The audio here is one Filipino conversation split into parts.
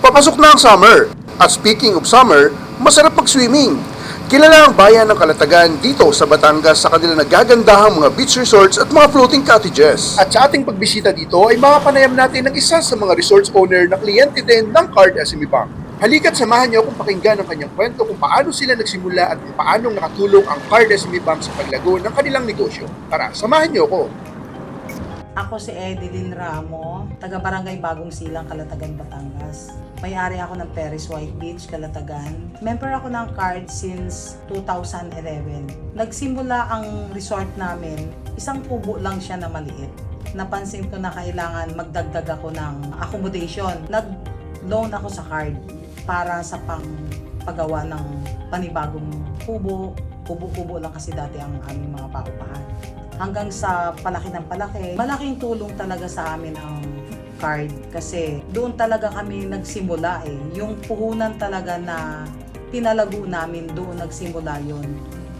Papasok na ang summer. At speaking of summer, masarap mag-swimming. Kilala ang bayan ng Calatagan dito sa Batangas sa kanilang nagagandahang mga beach resorts at mga floating cottages. At sa ating pagbisita dito ay makapanayam natin ng isa sa mga resorts owner na kliyente din ng Card SME Bank. Halika't samahan niyo akong pakinggan ang kanyang kwento kung paano sila nagsimula at kung paanong nakatulong ang Card SME Bank sa paglago ng kanilang negosyo. Tara, samahan niyo ako. Ako si Edeline Ramo, taga-Barangay Bagong Silang, Calatagan, Batangas. May-ari ako ng Perris White Beach, Calatagan. Member ako ng Card since 2011. Nagsimula ang resort namin, isang kubo lang siya na maliit. Napansin ko na kailangan magdagdag ako ng accommodation. Nag-loan ako sa Card para sa paggawa ng panibagong kubo. Kubo-kubo lang kasi dati ang aming mga paupahan. Hanggang sa palaki ng palaki, malaking tulong talaga sa amin ang Card kasi doon talaga kami nagsimula eh. Yung puhunan talaga na pinalago namin, doon nagsimula yun.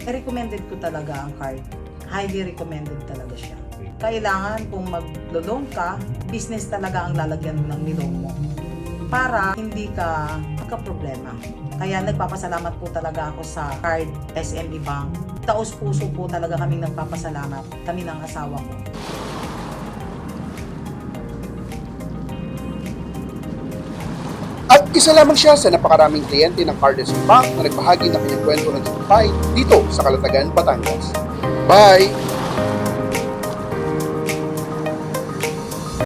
Recommended ko talaga ang Card. Highly recommended talaga siya. Kailangan kung mag-loan ka, business talaga ang lalagyan mo ng nilong mo para hindi ka magka-problema. Kaya nagpapasalamat po talaga ako sa Card SME Bank. Taos-puso po talaga kaming nagpapasalamat, kami ng asawa ko. At isa lamang siya sa napakaraming kliyente ng Card SME Bank na nagbahagi ng kanyang kwento ng tagumpay dito sa Calatagan, Batangas. Bye!